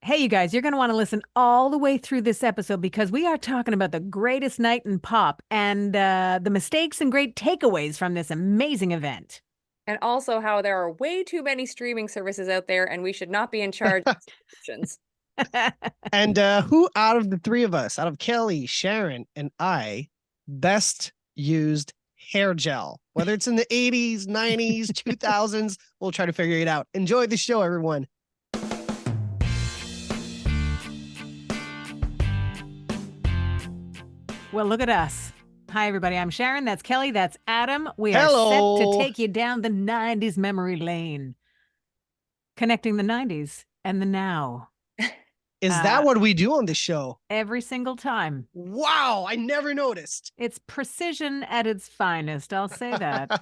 Hey, you guys, you're going to want to listen all the way through this episode because we are talking about the greatest night in pop and the mistakes and great takeaways from this amazing event. And also how there are way too many streaming services out there and we should not be in charge of subscriptions. And who out of the three of us, out of Kelly, Sharon, and I, best used hair gel? Whether it's in the 80s, 90s, 2000s, we'll try to figure it out. Enjoy the show, everyone. Well, look at us. Hi, everybody. I'm Sharon. That's Kelly. That's Adam. We are Hello. set to take you down the 90s memory lane, connecting the 90s and the now. Is that what we do on the show? Every single time. Wow, I never noticed. It's precision at its finest. I'll say that.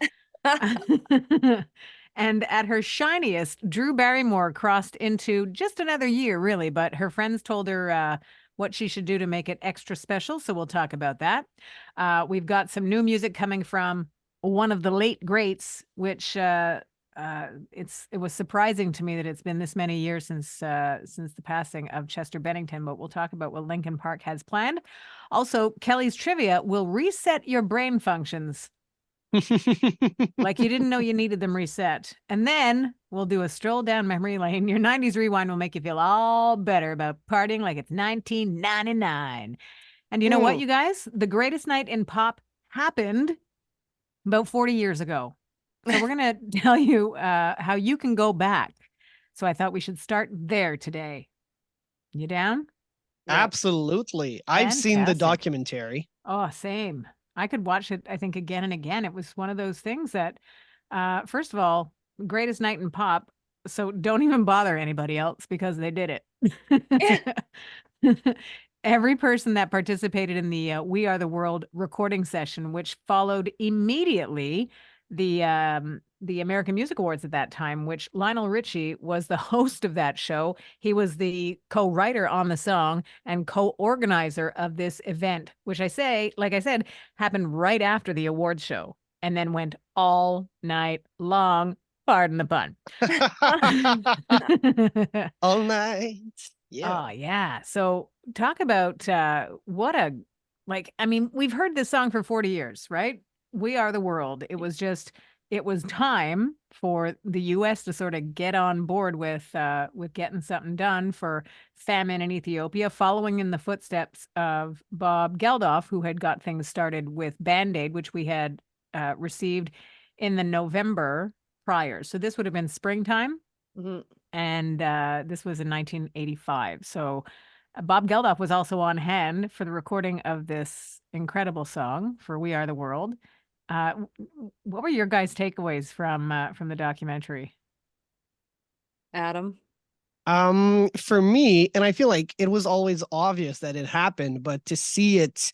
And at her shiniest, Drew Barrymore crossed into just another year, really, but her friends told her what she should do to make it extra special. So we'll talk about that. We've got some new music coming from one of the late greats, which it was surprising to me that it's been this many years since the passing of Chester Bennington, but we'll talk about what Linkin Park has planned. Also, Kelly's trivia will reset your brain functions like you didn't know you needed them reset. And then we'll do a stroll down memory lane. Your 90s rewind will make you feel all better about partying like it's 1999. And you know what, you guys? The greatest night in pop happened about 40 years ago. So we're going to tell you how you can go back. So I thought we should start there today. You down? Absolutely. I've seen the Fantastic. documentary. Oh, same. I could watch it, I think, again and again. It was one of those things that, first of all, greatest night in pop. So don't even bother anybody else because they did it. Every person that participated in the We Are the World recording session, which followed immediately the American Music Awards at that time, which Lionel Richie was the host of that show. He was the co-writer on the song and co-organizer of this event, which like I said, happened right after the awards show and then went all night long. Pardon the pun. All night. Yeah. Oh, yeah. So talk about we've heard this song for 40 years, right? We Are the World. It was time for the US to sort of get on board with getting something done for famine in Ethiopia, following in the footsteps of Bob Geldof, who had got things started with Band-Aid, which we had received in the November prior. So this would have been springtime. Mm-hmm. And this was in 1985. So Bob Geldof was also on hand for the recording of this incredible song for We Are the World. What were your guys' takeaways from the documentary? Adam. For me, and I feel like it was always obvious that it happened, but to see it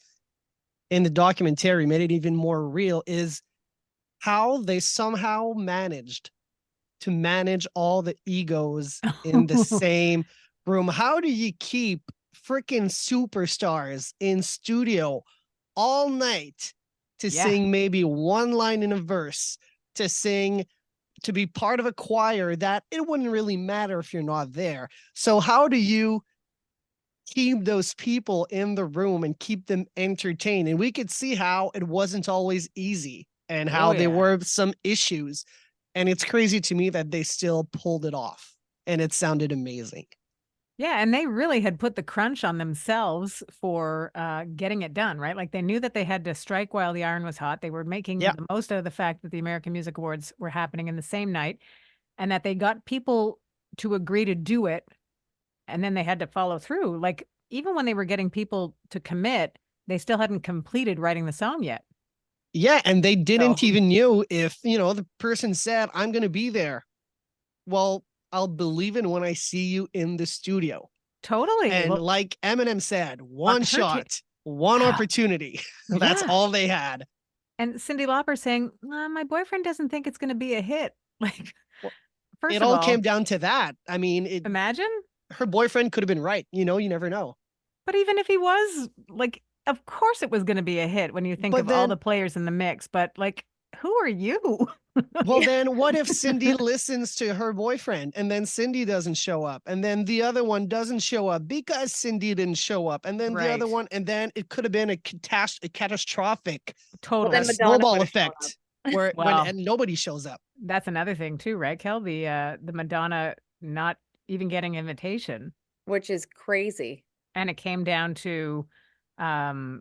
in the documentary made it even more real, is how they somehow managed to manage all the egos in the same room. How do you keep freaking superstars in studio all night to sing maybe one line in a verse, to be part of a choir that it wouldn't really matter if you're not there? So how do you keep those people in the room and keep them entertained? And we could see how it wasn't always easy and how there were some issues. And it's crazy to me that they still pulled it off and it sounded amazing. Yeah, and they really had put the crunch on themselves for getting it done, right? Like they knew that they had to strike while the iron was hot. They were making the most of the fact that the American Music Awards were happening in the same night and that they got people to agree to do it. And then they had to follow through. Like even when they were getting people to commit, they still hadn't completed writing the song yet. Yeah, and they didn't even know if, the person said, I'm going to be there. Well, I'll believe it when I see you in the studio. Totally. And like Eminem said, one shot, one opportunity. That's all they had. And Cyndi Lauper saying, my boyfriend doesn't think it's going to be a hit. Like, first it of all all, came down to that. I mean, imagine her boyfriend could have been right. You never know. But even if he was, like, of course it was going to be a hit when you think of all the players in the mix. But like, who are you? Well, then what if Cindy listens to her boyfriend and then Cindy doesn't show up and then the other one doesn't show up because Cindy didn't show up and then the other Right. one and then it could have been a catastrophic Well, then Totally. Madonna snowball would have shown up, effect where when Well, and nobody shows up. that's another thing too, right, Kel? The Madonna not even getting invitation. which is crazy. And it came down to um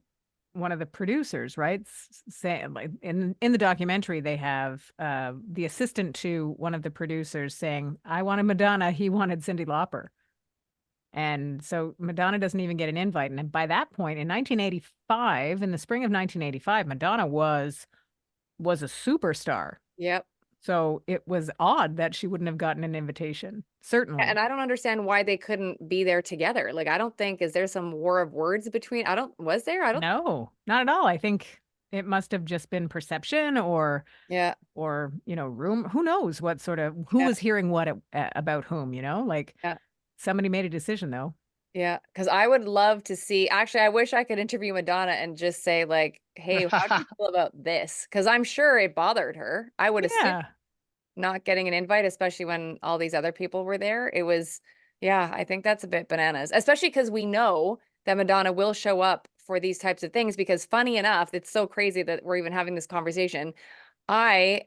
one of the producers, right? Saying like in the documentary, they have the assistant to one of the producers saying, "I wanted Madonna, he wanted Cyndi Lauper." And so Madonna doesn't even get an invite. And by that point in 1985, in the spring of 1985, Madonna was a superstar. Yep. So it was odd that she wouldn't have gotten an invitation. And Certainly. I don't understand why they couldn't be there together. Like, I don't think, is there some war of words between? Was there? I don't, No, not at all. I think it must have just been perception yeah, or, room. Who knows what sort of who yeah, was hearing what about whom, Like yeah, somebody made a decision though. yeah. Because I would love to see, actually, I wish I could interview Madonna and just say, like, hey, how do you feel about this? Because I'm sure it bothered her. I would assume Yeah. not getting an invite, especially when all these other people were there. It was, yeah, I think that's a bit bananas, especially because we know that Madonna will show up for these types of things. Because funny enough, it's so crazy that we're even having this conversation. I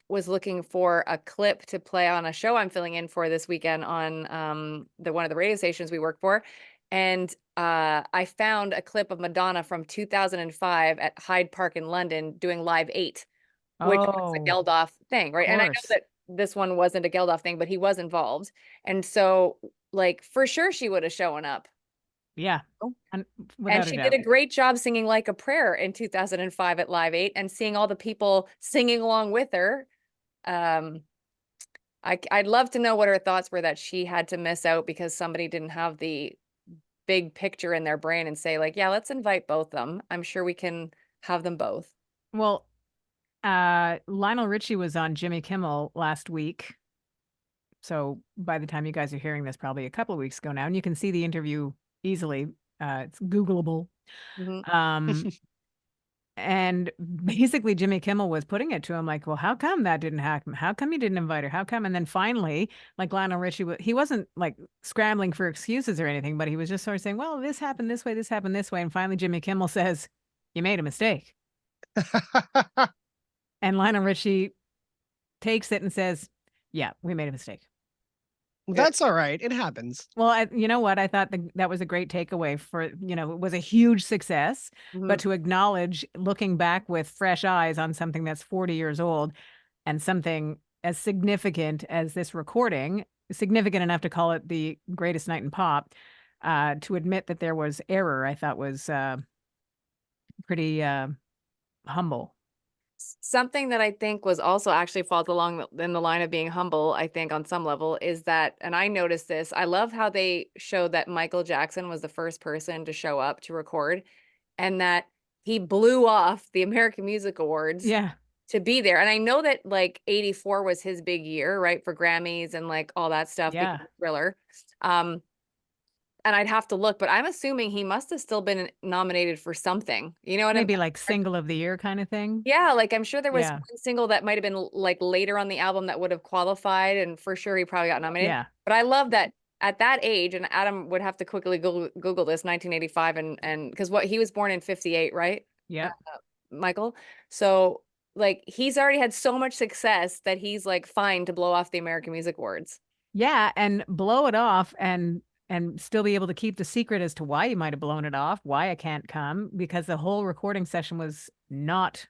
was looking for a clip to play on a show I'm filling in for this weekend on the one of the radio stations we work for. And I found a clip of Madonna from 2005 at Hyde Park in London doing Live 8, which was a Oh, Geldof thing, of right? And I know course. that this one wasn't a Geldof thing, but he was involved. And so, like, for sure she would have shown up. Yeah. Oh. And And without a she did doubt. a great job singing Like a Prayer in 2005 at Live 8 and seeing all the people singing along with her. Um, I'd love to know what her thoughts were that she had to miss out because somebody didn't have the big picture in their brain and say, like, yeah, let's invite both of them. I'm sure we can have them both. Well, Lionel Richie was on Jimmy Kimmel last week. So by the time you guys are hearing this, probably a couple of weeks ago now, and you can see the interview easily. It's Googleable. Mhm. Um, and basically Jimmy Kimmel was putting it to him like, well, how come that didn't happen? How come you didn't invite her? How come? And then finally, like Lionel Richie, he wasn't like scrambling for excuses or anything, but he was just sort of saying, well, this happened this way, this happened this way. And finally, Jimmy Kimmel says, you made a mistake. And Lionel Richie takes it and says, yeah, we made a mistake. Good. That's all right. It happens. Well, you know what? I thought that was a great takeaway for, it was a huge success, but Mhm. to acknowledge looking back with fresh eyes on something that's 40 years old and something as significant as this recording, significant enough to call it the greatest night in pop, to admit that there was error, I thought was pretty humble. Something that I think was also actually falls along in the line of being humble, I think on some level, is that, and I noticed this, I love how they showed that Michael Jackson was the first person to show up to record and that he blew off the American Music Awards Yeah, to be there. And I know that like 84 was his big year, right? For Grammys and like all that stuff because yeah. of Thriller. Um, and I'd have to look, but I'm assuming he must have still been nominated for something. You know what I'm Maybe like single of the year kind of thing. Yeah, like, I'm sure there was Yeah, one single that might have been, like, later on the album that would have qualified, and for sure he probably got nominated. yeah, But I love that at that age, and Adam would have to quickly Google this, 1985, and because what he was born in 58, right? Uh, yep. Michael? So, like, he's already had so much success that he's, like, fine to blow off the American Music Awards. Yeah, and blow it off and still be able to keep the secret as to why you might have blown it off, why I can't come, because the whole recording session was not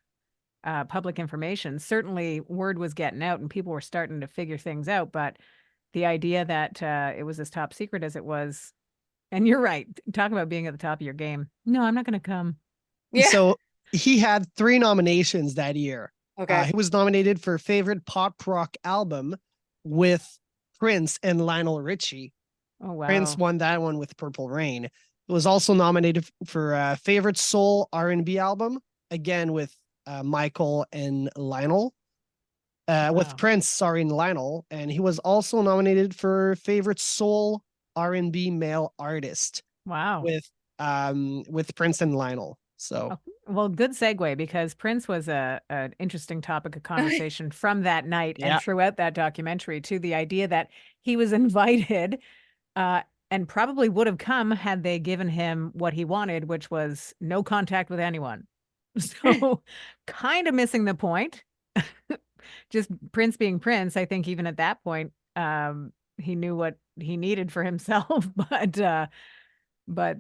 public information. Certainly, word was getting out and people were starting to figure things out, but the idea that it was as top secret as it was, and you're right, talk about being at the top of your game. No, I'm not going to come. Yeah. So he had 3 nominations that year. Okay. He was nominated for favorite pop rock album with Prince and Lionel Richie. Oh, Prince wow. won that one with Purple Rain. It was also nominated for favorite soul R&B album, again with Michael and Lionel. With Wow. Prince, sorry, and Lionel, and he was also nominated for favorite soul R&B male artist Wow. with Prince and Lionel. So Oh, well, good segue because Prince was an interesting topic of conversation from that night and yeah. throughout that documentary to the idea that he was invited uh, and probably would have come had they given him what he wanted, which was no contact with anyone. So kind of missing the point. Just Prince being Prince, I think even at that point, he knew what he needed for himself, but that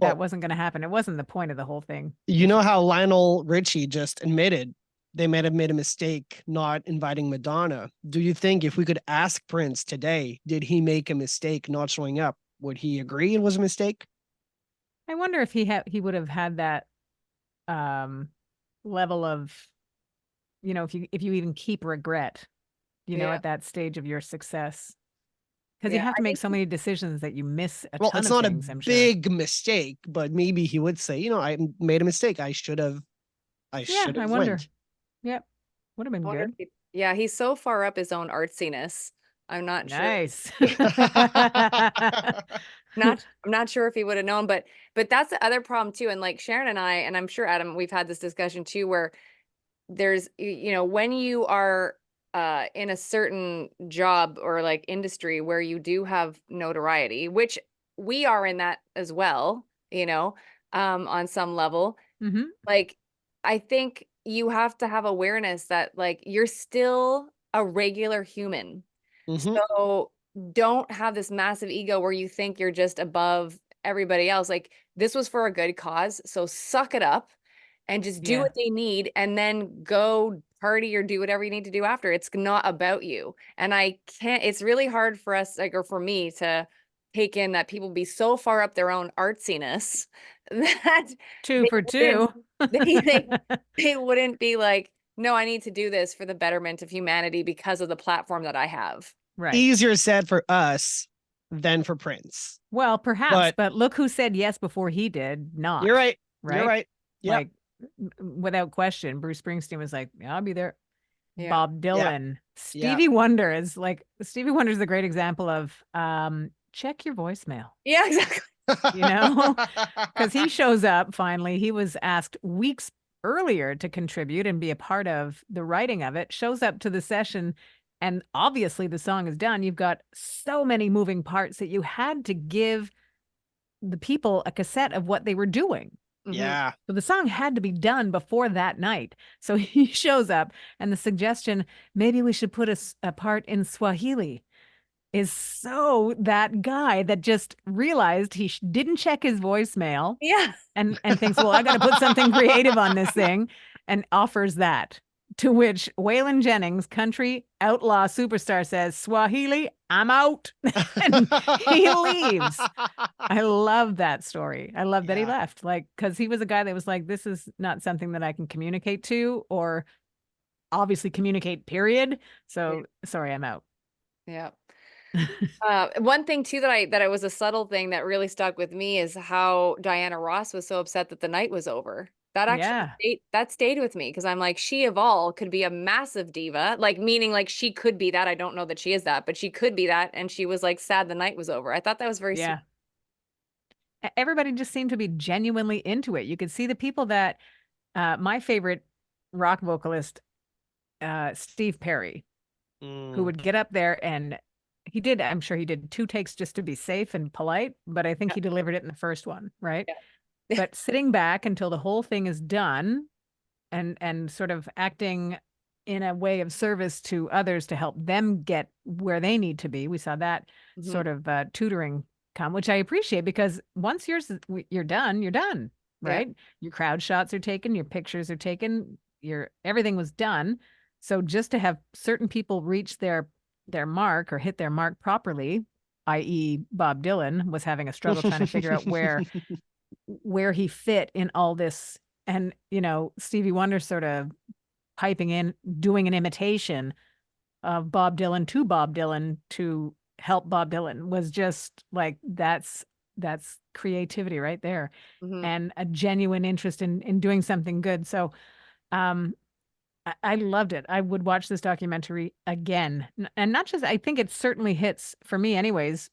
Well, wasn't going to happen. It wasn't the point of the whole thing. you know how Lionel Richie just admitted they might have made a mistake not inviting Madonna. Do you think if we could ask Prince today, did he make a mistake not showing up? Would he agree it was a mistake? I wonder if he would have had that um level of, if you even keep regret, Yeah. at that stage of your success. Because you Yeah. have to I make think so many decisions that you miss a Well, ton it's of not a things, I'm sure. big mistake, but maybe he would say, I made a mistake. I Yeah, should I have wonder. went. Yep. Would have been wonder if good. yeah, he's so far up his own artsiness. I'm not sure. Nice. I'm not sure if he would have known, but that's the other problem too. And like Sharon and I, and I'm sure Adam, we've had this discussion too, where there's when you are in a certain job or like industry where you do have notoriety, which we are in that as well, on some level. Hmm. Like, I think you have to have awareness that like you're still a regular human. Hmm. So don't have this massive ego where you think you're just above everybody else. Like, this was for a good cause, so suck it up and just do Yeah. what they need and then go party or do whatever you need to do after. It's not about you. And I can't, it's really hard for us, like, or for me to take in that people be so far up their own artsiness that Two they for wouldn't, two. they wouldn't be like, no, I need to do this for the betterment of humanity because of the platform that I have. Right. Easier said for us than for Prince. Well, perhaps, But but look who said yes before he did you're not, right. You're right? right. Yeah. Like, without question, Bruce Springsteen was like, yeah, I'll be there. Yeah. Bob Yeah. Dylan. Yeah. Stevie Wonder is like, Stevie Wonder is a great example of check your voicemail, Yeah, exactly. you know, because he shows up finally. He was asked weeks earlier to contribute and be a part of the writing of it, shows up to the session. And obviously, the song is done. You've got so many moving parts that you had to give the people a cassette of what they were doing. Mhm. Yeah. So the song had to be done before that night. So he shows up, and the suggestion, maybe we should put a part in Swahili, is so that guy that just realized he didn't check his voicemail Yeah. and thinks, well, I got to put something creative on this thing, and offers that. To which Waylon Jennings, country outlaw superstar, says, Swahili, I'm out. And he leaves. I love that story. I love that he Yeah. left. Like, because he was a guy that was like, this is not something that I can communicate to or obviously communicate, period. Yeah. So sorry, I'm out. Yeah. One thing too that I was a subtle thing that really stuck with me is how Diana Ross was so upset that the night was over. That actually Yeah. stayed with me because I'm like, she of all could be a massive diva, like meaning like she could be that. I don't know that she is that, but she could be that, and she was like sad the night was over. I thought that was very sweet. Yeah. Everybody just seemed to be genuinely into it. You could see the people that my favorite rock vocalist, Steve Perry, who Mm. would get up there and I'm sure he did two takes just to be safe and polite, but I think Yeah. he delivered it in the first one, right? Yeah. But sitting back until the whole thing is done and sort of acting in a way of service to others to help them get where they need to be. We saw that Mhm. sort of tutoring come, which I appreciate because once you're done, Yeah. right? Your crowd shots are taken, your pictures are taken, your everything was done. So just to have certain people reach their mark or hit their mark properly, i.e. Bob Dylan was having a struggle trying to figure out where he fit in all this. And, Stevie Wonder sort of piping in, doing an imitation of Bob Dylan to Bob Dylan to help Bob Dylan was just like, that's creativity right there Mhm. and a genuine interest in doing something good. So, um, I loved it. I would watch this documentary again. And not just, I think it certainly hits for me anyways,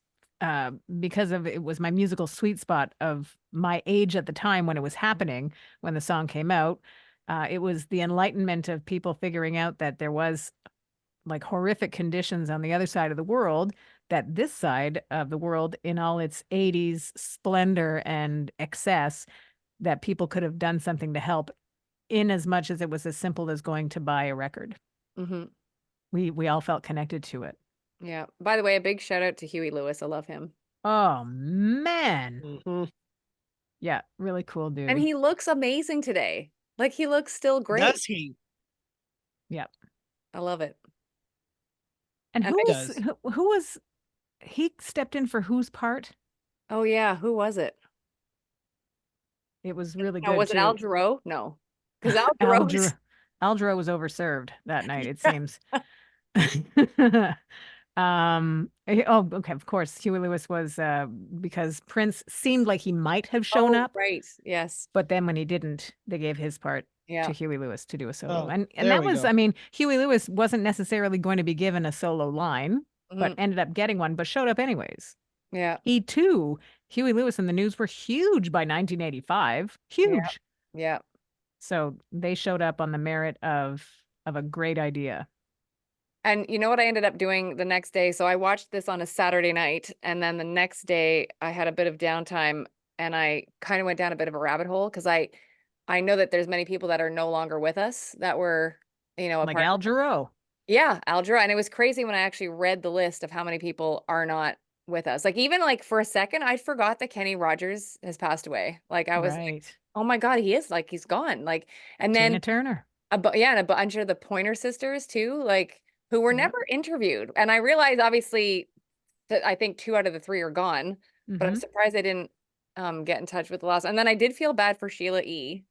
because of it was my musical sweet spot of my age at the time when it was happening, when the song came out. It was the enlightenment of people figuring out that there was like horrific conditions on the other side of the world, that this side of the world, in all its 80s splendor and excess, that people could have done something to help, in as much as it was as simple as going to buy a record. Mhm. We all felt connected to it. Yeah. By the way, a big shout out to Huey Lewis. I love him. Oh man. Mhm. Yeah, really cool And dude. he looks amazing today. Like he looks still great. Does he? Yeah. I love it. And And who I- was Does. who was he stepped in for whose part? Oh yeah, who was it? It was really No, good was it Al too. Jarreau? No. Because Al Jarreau's Al Jarreau was overserved that night, it Yeah. seems. Oh, okay, of course, Huey Lewis was because Prince seemed like he might have shown Oh, up, right. Yes. but then when he didn't, they gave his part Yeah. to Huey Lewis to do a solo. Oh, And there that we was, go. I mean, Huey Lewis wasn't necessarily going to be given a solo line, but Mhm. ended up getting one, but showed up anyways. Yeah. He too, Huey Lewis and the News were huge by 1985. Huge. Yeah. So they showed up on the merit of a great idea. And you know what I ended up doing the next day? So I watched this on a Saturday night, and then the next day I had a bit of downtime, and I kind of went down a bit of a rabbit hole because I know that there's many people that are no longer with us that were, you know, a Like part. Al Jarreau. Yeah, Al Jarreau. And it was crazy when I actually read the list of how many people are not with us. Like even like for a second, I forgot that Kenny Rogers has passed away. Like I was like, Right. oh my God, he is like he's gone. Like, and Tina then Turner. and a bunch of the Pointer Sisters too, like who were Yep. never interviewed. And I realized obviously that I think 2 out of the 3 are gone, but I'm Mhm. surprised I didn't get in touch with the last. And then I did feel bad for Sheila E.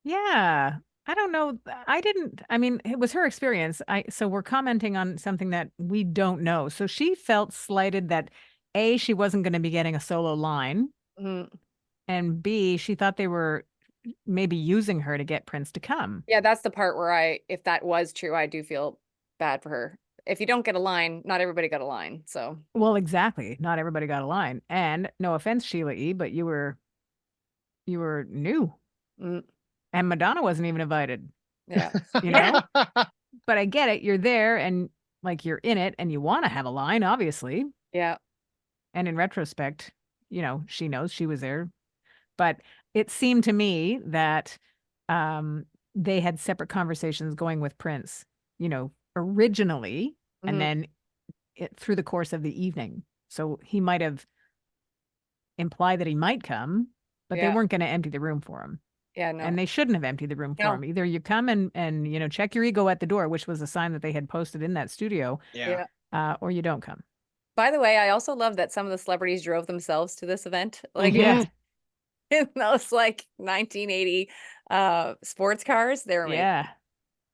Yeah. I don't know. I didn't. I mean, it was her experience. So we're commenting on something that we don't know. So she felt slighted that A, she wasn't going to be getting a solo line, Mhm. and B, she thought they were maybe using her to get Prince to come. Yeah, that's the part where if that was true, I do feel bad for her. If you don't get a line, not everybody got a line. So, Well, exactly. Not everybody got a line. And no offense, Sheila E., but you were new, mm, and Madonna wasn't even invited, yeah. you know? But I get it. You're there and like you're in it and you want to have a line, obviously. Yeah. And in retrospect, she knows she was there. But it seemed to me that they had separate conversations going with Prince, originally, and Mhm. then through the course of the evening. So he might have implied that he might come, but they Yeah. weren't going to empty the room for him. Yeah, no. And they shouldn't have emptied the room for No. him. Either you come and check your ego at the door, which was a sign that they had posted in that studio, Yeah. or you don't come. By the way, I also love that some of the celebrities drove themselves to this event. Like Yeah. in those like 1980 sports cars. They're amazing. Yeah.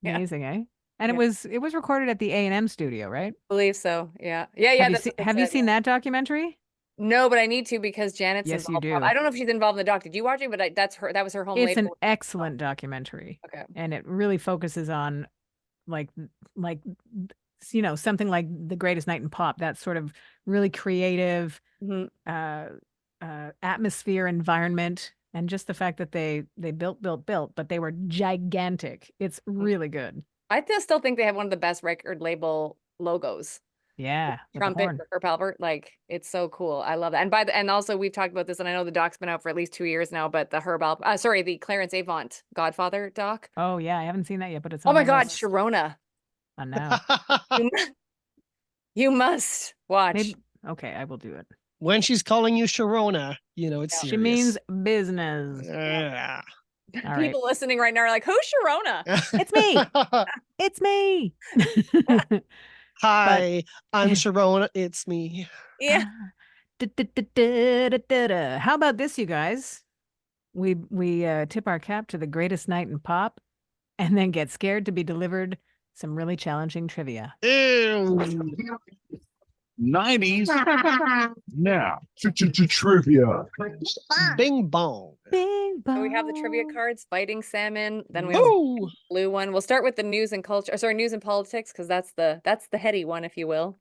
Yeah. Amazing, eh? And Yeah. it was recorded at the A&M studio, right? Believe so. Yeah. Yeah, that's what they Have you said, seen yeah. that documentary? No, but I need to because Janet's Yes, you involved. do. I don't know if she's involved in the doc. Did you watch it? But that was her home It's an label. excellent documentary. Okay. And it really focuses on like something like The Greatest Night in Pop, that sort of really creative Mhm. atmosphere, environment, and just the fact that they built, but they were gigantic. It's really good. I still think they have one of the best record label logos. Yeah, with the Trumpet horn. for Herb Alpert, like it's so cool. I love that. And also we've talked about this, and I know the doc's been out for at least 2 years now. But the the Clarence Avant Godfather doc. Oh yeah, I haven't seen that yet, but it's Oh on my the God, list. Sharona, I know. you must watch. Maybe, okay, I will do it. When she's calling you Sharona, it's Yeah. serious. She means business. Yeah. All People listening right now are like, "Who's Sharona?" It's me. It's me. Hi, I'm Sharona. It's me. Yeah. How about this, you guys? We tip our cap to the greatest night in pop, and then get scared to be delivered some really challenging trivia. Ew. 90s now trivia. Bing bong. Bing So we have the trivia bong. cards, fighting salmon. Then we have Ooh. blue one. We'll start with the news and culture. Sorry, news and politics, because that's the heady one, if you will.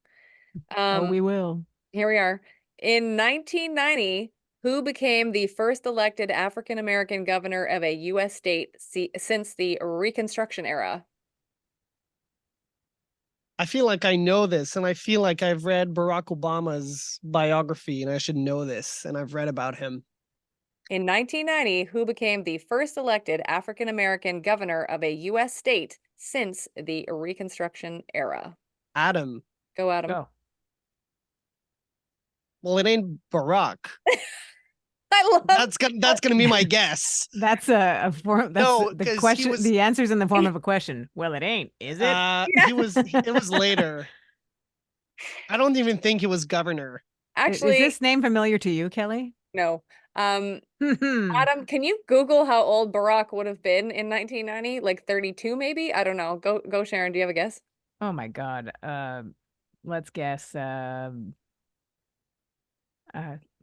Oh, we will. Here we are. In 1990, who became the first elected African American governor of a U.S. state since the Reconstruction era? I feel like I know this, and I feel like I've read Barack Obama's biography, and I should know this, and I've read about him. In 1990, who became the first elected African American governor of a U.S. state since the Reconstruction era? Adam. Go, Adam. Go. Well, it ain't Barack. I love That's gonna be my guess. That's a form. That's No, the 'cause he question. was- The answer's in the form of a question. Well, it ain't, is it? It was later. I don't even think he was governor. Actually, is this name familiar to you, Kelly? no. Hmm. Adam, can you Google how old Barack would have been in 1990? Like 32, maybe? I don't know. Go, Sharon. Do you have a guess? Oh my God. Let's guess.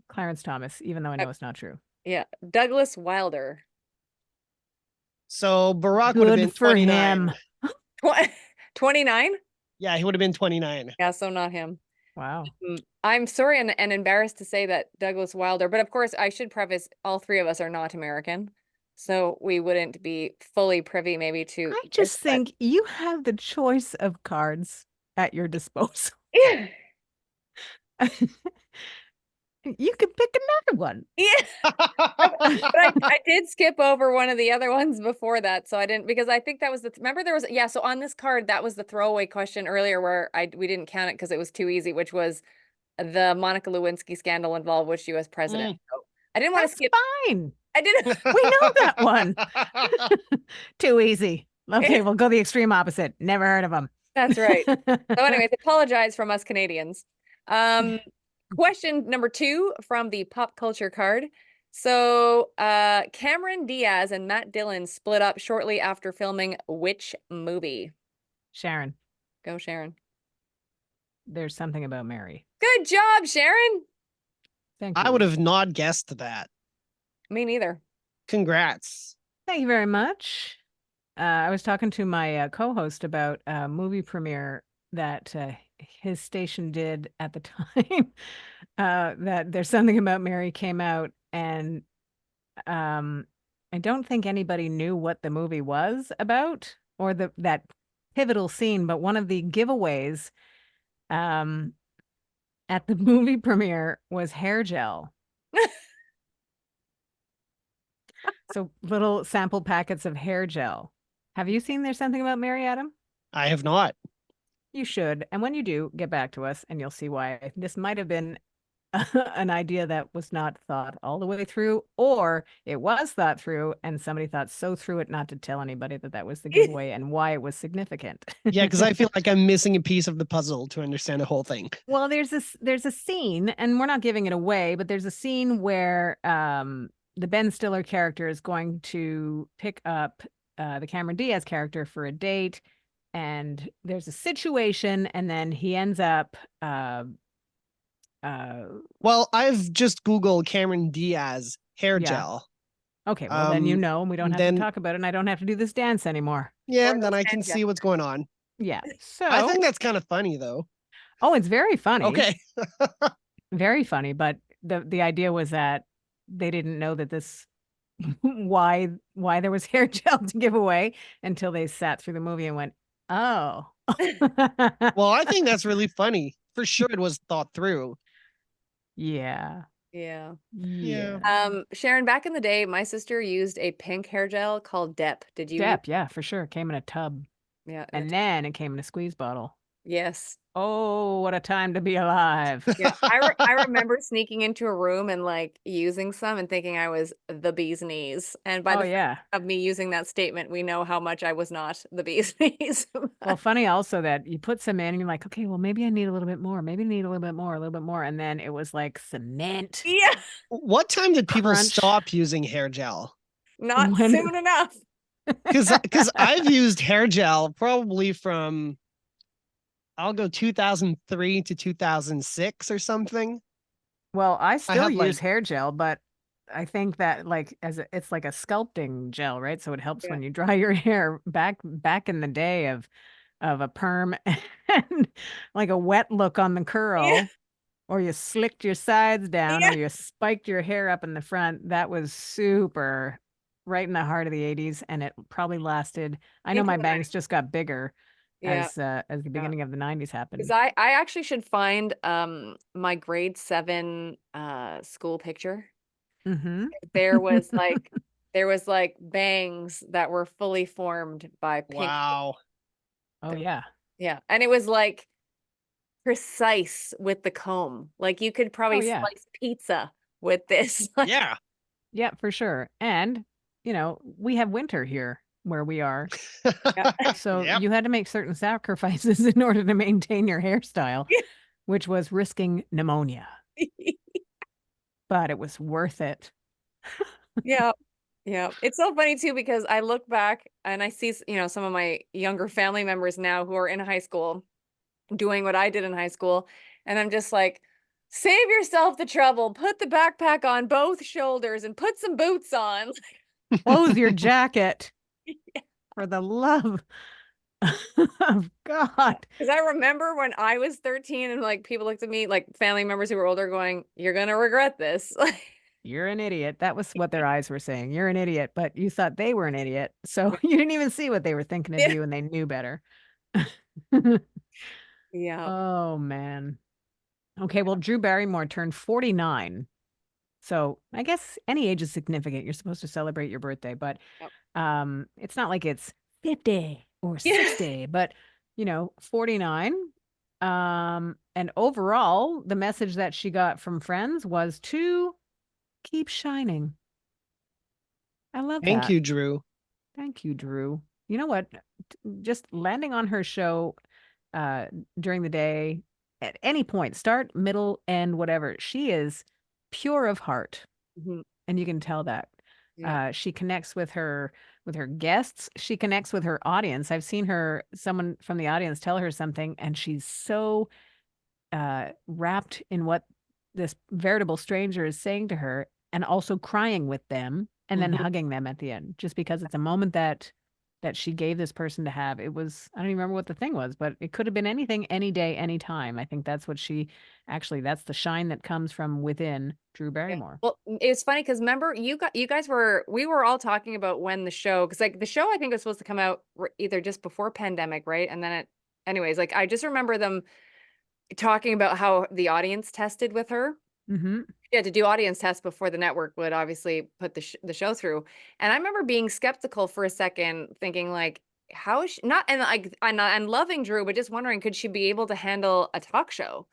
Clarence Thomas, even though I know it's not true. Yeah, Douglas Wilder. So Barack would have been Good for 29. him. 29? Yeah, he would have been 29. Yeah, so not him. Wow. I'm sorry and embarrassed to say that Douglas Wilder, but of course I should preface all three of us are not American. So we wouldn't be fully privy maybe to I just think you have the choice of cards at your disposal. Yeah. You could pick another one. Yeah. But I did skip over one of the other ones before that, so I didn't, because I think that was remember there was, yeah, so on this card that was the throwaway question earlier where we didn't count it because it was too easy, which was the Monica Lewinsky scandal involved which U.S. president. So I didn't want to skip. Fine. I didn't. We know that one. Too easy. Okay, we'll go the extreme opposite. Never heard of them. That's right. So anyways, apologize from us Canadians. Question number 2 from the pop culture card. So Cameron Diaz and Matt Dillon split up shortly after filming which movie? Sharon. Go, Sharon. There's something about Mary. Good job, Sharon. Thank you. I would have not guessed that. Me neither. Congrats. Thank you very much. I was talking to my co-host about a movie premiere that his station did at the time. That There's Something About Mary came out, and I don't think anybody knew what the movie was about or that pivotal scene, but one of the giveaways at the movie premiere was hair gel. So little sample packets of hair gel. Have you seen There's Something About Mary, Adam? I have not. You should. And when you do, get back to us and you'll see why. This might have been an idea that was not thought all the way through, or it was thought through and somebody thought so through it not to tell anybody that that was the giveaway and why it was significant. Yeah, because I feel like I'm missing a piece of the puzzle to understand the whole thing. Well, there's a scene, and we're not giving it away, but there's a scene where the Ben Stiller character is going to pick up the Cameron Diaz character for a date, and there's a situation, and then he ends up Well, I've just Googled Cameron Diaz hair Yeah. gel. okay, well then you know, and we don't have then- to talk about it, and I don't have to do this dance anymore. Yeah, Or then those I can hand see what's going on. Yeah. So I think that's kind of funny though. oh, it's very funny. Okay. Very funny, but the idea was that they didn't know that this why there was hair gel to give away until they sat through the movie and went, oh. Well, I think that's really funny. For sure it was thought through. Yeah. Yeah. Yeah. Sharon, back in the day, my sister used a pink hair gel called Dep. Did you? Dep, yeah, for sure. Came in a tub. Yeah. And then it came in a squeeze bottle. Yes. Oh, what a time to be alive. Yeah. I remember sneaking into a room and like using some and thinking I was the bee's knees. And by Oh, the yeah. of me using that statement, we know how much I was not the bee's knees. Well, funny also that you put some in and you're like, okay, well, maybe I need a little bit more. Maybe I need a little bit more, a little bit more. And then it was like cement. Yeah. What time did people Crunch. stop using hair gel? Not When- soon enough. Because I've used hair gel probably from I'll go 2003 to 2006 or something. Well, I still have, use like- hair gel, but I think that like it's like a sculpting gel, right? So it helps Yeah. when you dry your hair back in the day of a perm and like a wet look on the curl. Yeah. or you slicked your sides down, Yeah. or you spiked your hair up in the front. That was super right in the heart of the 80s, and it probably lasted. I know Into my the bangs just got bigger Yeah. as the beginning of the 90s happened. Because I actually should find my grade 7 school picture. Mm-hmm. There was like bangs that were fully formed by pink. Wow. Oh yeah. Yeah. And it was like precise with the comb. Like you could probably Oh yeah. slice pizza with this. Like, Yeah. Yeah, for sure. And, we have winter here where we are. So Yep. you had to make certain sacrifices in order to maintain your hairstyle, Yeah. which was risking pneumonia, but it was worth it. Yeah. Yeah. It's so funny too because I look back and I see, some of my younger family members now who are in high school doing what I did in high school. And I'm just like, save yourself the trouble, put the backpack on both shoulders and put some boots on. Close your jacket for the love of God. Because I remember when I was 13 and like people looked at me, like family members who were older, going, "You're gonna regret this." You're an idiot. That was what their eyes were saying. You're an idiot, but you thought they were an idiot. So you didn't even see what they were thinking of Yeah. you and they knew better. Yeah. Oh man. Okay, well, Drew Barrymore turned 49. So I guess any age is significant. You're supposed to celebrate your birthday, but Yep. it's not like it's 50 or Yeah. 60, but 49. And overall, the message that she got from friends was to keep shining. I love Thank that. you, Drew. Thank you, Drew. You know what? Just landing on her show uh during the day at any point, start, middle, end, whatever. She is pure of heart, Mhm. and you can tell that. Yeah. She connects with her guests. She connects with her audience. I've seen someone from the audience tell her something, and she's so wrapped in what this veritable stranger is saying to her, and also crying with them, and then Mhm. hugging them at the end, just because it's a moment that she gave this person to have. It was, I don't even remember what the thing was, but it could have been anything, any day, anytime. I think that's what that's the shine that comes from within Drew Yeah. Barrymore. Well, it was funny because remember we were all talking about when the show, because like the show I think was supposed to come out either just before pandemic, right? And then anyways, like I just remember them talking about how the audience tested with her. Mm-hmm. Yeah, to do audience tests before the network would obviously put the show through. And I remember being skeptical for a second, thinking like, how is she not, and like I'm loving Drew, but just wondering, could she be able to handle a talk show?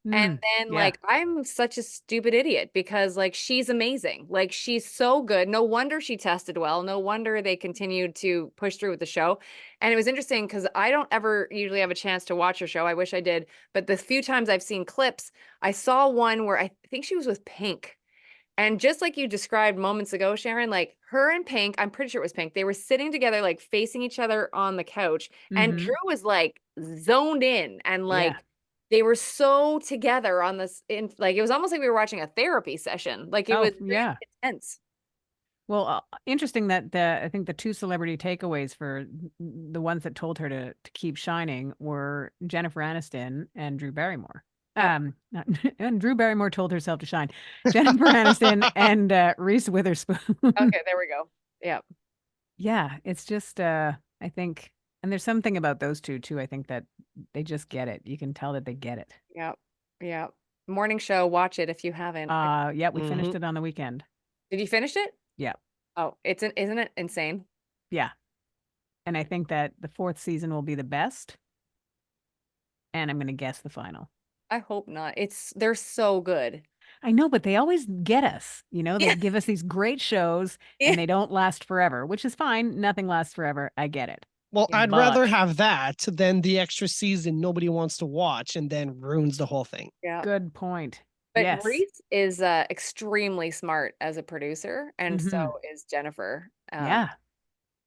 And then Yeah. like I'm such a stupid idiot because like she's amazing. Like she's so good. No wonder she tested well. No wonder they continued to push through with the show. And it was interesting because I don't ever usually have a chance to watch her show. I wish I did. But the few times I've seen clips, I saw one where I think she was with Pink. And just like you described moments ago, Sharon, like her and Pink, I'm pretty sure it was Pink, they were sitting together, like facing each other on the couch. And Mm-hmm. Drew was like zoned in and Yeah. like they were so together on this, like it was almost like we were watching a therapy session. Like it Oh, was really yeah. intense. Well, interesting that I think the two celebrity takeaways for the ones that told her to keep shining were Jennifer Aniston and Drew Barrymore. Yep. And Drew Barrymore told herself to shine. Jennifer Aniston and Reese Witherspoon. Okay, there we go. Yep. Yeah, it's just I think, and there's something about those two too. I think that they just get it. You can tell that they get it. Yep. Yep. Morning show, watch it if you haven't. Yeah, we Mhm. finished it on the weekend. Did you finish it? Yeah, Oh, isn't it insane? yeah, and I think that the fourth season will be the best, and I'm going to guess the final. I hope not. They're so good. I know, but they always get us. They Yeah. give us these great shows Yeah. and they don't last forever, which is fine. Nothing lasts forever. I get it. Well, Yeah. I'd But rather have that than the extra season nobody wants to watch and then ruins the whole thing. Yeah. good point. But Yes. Reese is extremely smart as a producer, and so Mhm. is Jennifer. Yeah.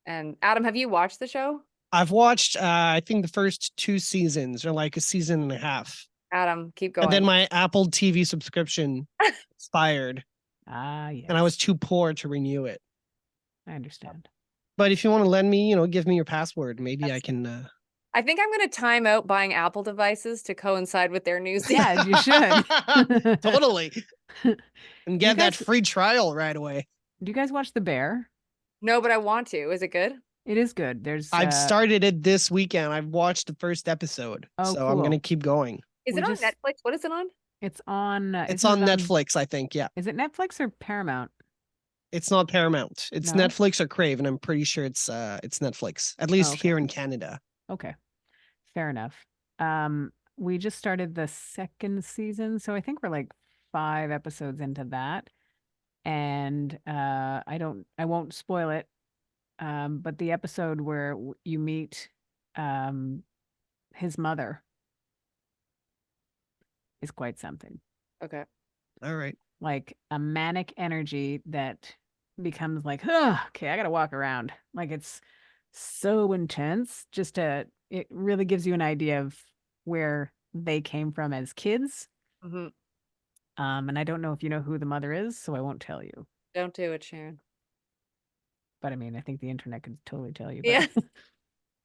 And Adam, have you watched the show? I've watched, I think the first 2 seasons or like a season and a half. Adam, keep And then going. my Apple TV subscription expired Yes. and I was too poor to renew it. I understand. But if you want to lend me, give me your password. Maybe I That's- can. I think I'm going to time out buying Apple devices to coincide with their news. Yeah, you should. Totally. And Do you get that guys- free trial right away. Do you guys watch The Bear? No, but I want to. Is it good? It is good. There's I've started it this weekend. I've watched the first episode. Oh, so I'm cool. gonna keep going. Is We it on just- Netflix? What is it on? It's on. It's isn't on it Netflix, I think. Yeah. Is it Netflix or Paramount? It's not Paramount. It's No? Netflix or Crave, and I'm pretty sure it's Netflix. At least okay. here in Canada. Okay, fair enough. We just started the second season, so I think we're like 5 episodes into that. And I won't spoil it. But the episode where you meet his mother is quite something. Okay. All right. Like a manic energy that becomes like, oh, okay, I gotta walk around. Like it's so intense. It really gives you an idea of where they came from as kids. Mm-hmm. And I don't know if you know who the mother is, so I won't tell you. Don't do it, Sharon. But I mean, I think the internet could totally tell you. Yeah.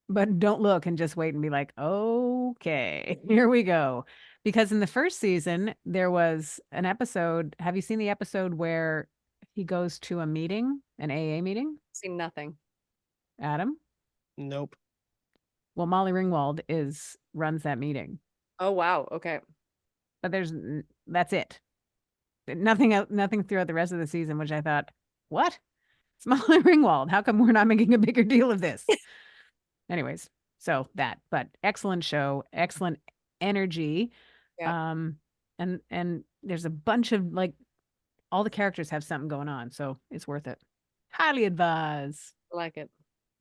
But don't look and just wait and be like, okay, here we go. Because in the first season, there was an episode. Have you seen the episode where he goes to a meeting, an AA meeting? Seen nothing. Adam? Nope. Well, Molly Ringwald runs that meeting. Oh, wow. Okay. But that's it. Nothing throughout the rest of the season, which I thought, what? It's Molly Ringwald. How come we're not making a bigger deal of this? Anyways, so but excellent show, excellent energy. Yeah. And there's a bunch of like all the characters have something going on, so it's worth it. Highly advise. I like it.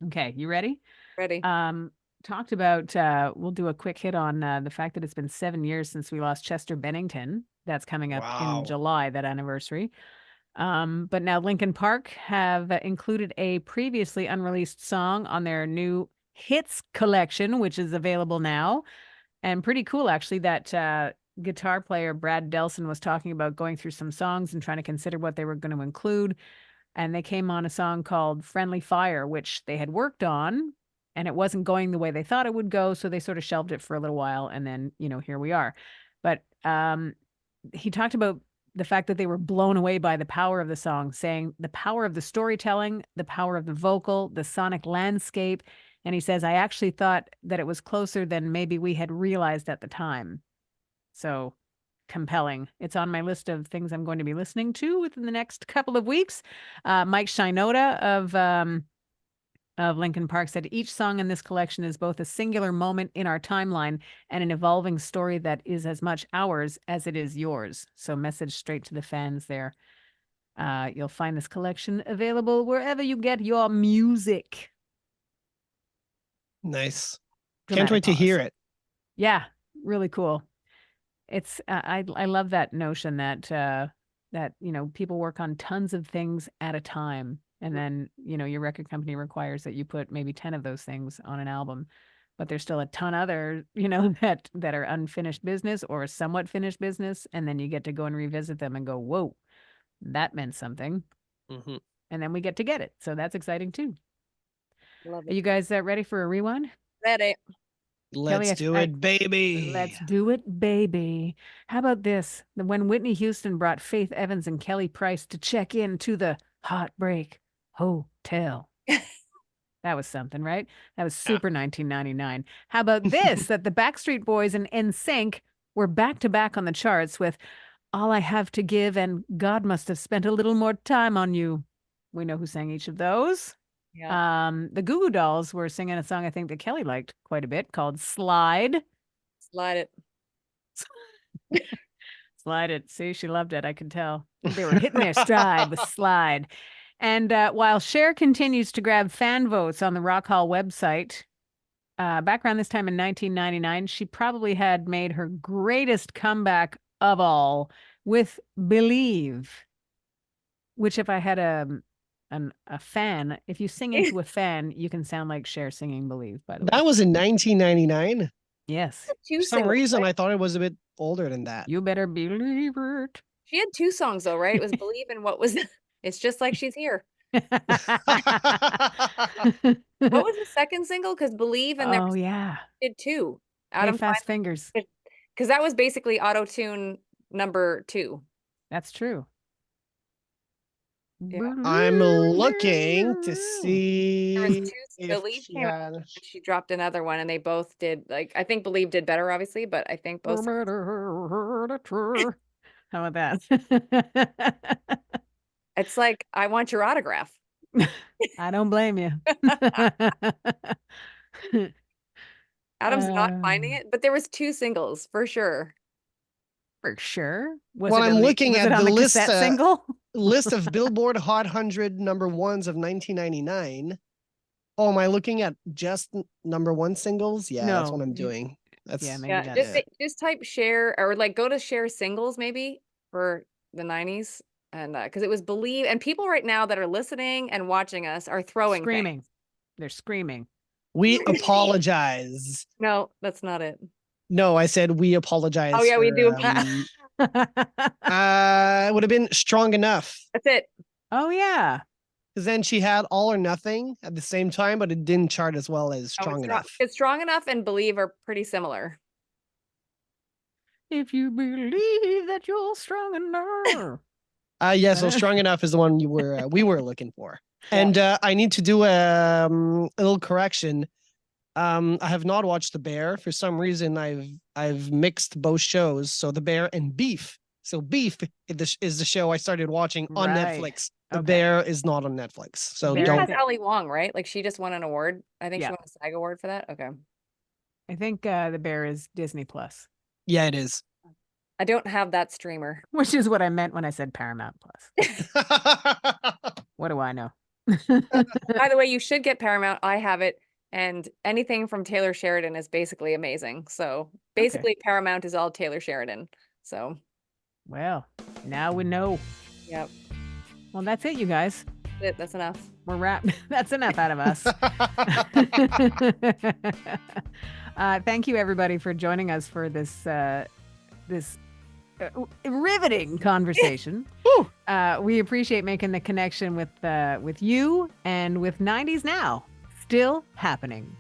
Okay, you ready? Ready. Talked about we'll do a quick hit on the fact that it's been 7 years since we lost Chester Bennington. That's coming up in July, that anniversary. But now Linkin Park have included a previously unreleased song on their new hits collection, which is available now. And pretty cool, actually, that guitar player Brad Delson was talking about going through some songs and trying to consider what they were going to include. And they came on a song called Friendly Fire, which they had worked on, and it wasn't going the way they thought it would go. So they sort of shelved it for a little while. And then, here we are. But he talked about the fact that they were blown away by the power of the song, saying the power of the storytelling, the power of the vocal, the sonic landscape. And he says, I actually thought that it was closer than maybe we had realized at the time. So compelling. It's on my list of things I'm going to be listening to within the next couple of weeks. Mike Shinoda of Linkin Park said each song in this collection is both a singular moment in our timeline and an evolving story that is as much ours as it is yours. So message straight to the fans there. You'll find this collection available wherever you get your music. Nice. Dramatic Can't wait to pause. hear it. Yeah, really cool. It's I love that notion that people work on tons of things at a time, and then your record company requires that you put maybe 10 of those things on an album, but there's still a ton other that are unfinished business or somewhat finished business, and then you get to go and revisit them and go, whoa, that meant something. Mm-hmm. And then we get to get it, so that's exciting too. Love Are it. you guys ready for a rewind? Ready. Let's Kelly, do it, baby. Let's do it, baby. How about this? When Whitney Houston brought Faith Evans and Kelly Price to check in to the Heartbreak Hotel. That was something, right? That was super 1999. How about this? That the Backstreet Boys and NSYNC were back to back on the charts with All I Have to Give and God Must Have Spent a Little More Time on You. We know who sang each of those. Yeah. The Goo Goo Dolls were singing a song I think that Kelly liked quite a bit called Slide. Slide it. Slide it. See, she loved it. I could tell. They were hitting their stride with Slide. And while Cher continues to grab fan votes on the Rock Hall website, back around this time in 1999, she probably had made her greatest comeback of all with Believe, which if I had a fan, if you sing into a fan, you can sound like Cher singing Believe, by the way. That was in 1999. Yes. For some reason, I thought it was a bit older than that. You better believe it. She had 2 songs though, right? It was Believe and what was It's Just Like She's Here. What was the second single? Because Believe and there Oh was yeah. did too. Hey, Adam Fast Fingers. because that was basically auto tune number 2. That's true. Yeah. I'm looking to There was see 2. if Believe she came out, had. and she dropped another one, and they both did like I think Believe did better, obviously, but I think both. How about that? It's like I want your autograph. I don't blame you. Adam's not finding Um, it, but there was 2 singles for sure. For sure. Was Well, it I'm on looking was at it on the the list, cassette single? list of Billboard Hot 100 number ones of 1999. Oh, am I looking at just number one singles? Yeah, that's what No. I'm doing. That's Yeah, maybe Yeah, that's yeah. just type share or like go to share singles maybe for the 90s and because it was Believe and people right now that are listening and watching us are throwing things. screaming. They're screaming. We apologize. No, that's not it. No, I said we apologize. Oh yeah, we for, do. it would have been strong enough. That's it. Oh yeah. Because then she had All or Nothing at the same time, but it didn't chart as well as Oh, Strong Enough. It's Strong Enough and Believe are pretty similar. If you believe that you're strong enough. Yeah, so Strong Enough is the one we were looking for. Yeah. And I need to do a little correction. I have not watched The Bear. For some reason, I've mixed both shows. So The Bear and Beef. So Beef is the show I started watching on Right. Netflix. The Okay. Bear is not on Netflix. So Bear don't. Has Ali Wong, right? Like she just won an award. I think Yeah. she won a SAG award for that. Okay. I think The Bear is Disney Plus, Yeah, it is. I don't have that streamer. which is what I meant when I said Paramount Plus. What do I know? By the way, you should get Paramount. I have it. And anything from Taylor Sheridan is basically amazing. So basically Paramount is all Taylor Sheridan. So Well, now we know. yep. Well, that's it, you guys. That's enough. We're wrapped. That's enough out of us. Thank you, everybody, for joining us for this riveting conversation. We appreciate making the connection with you and with 90s Now. Still happening.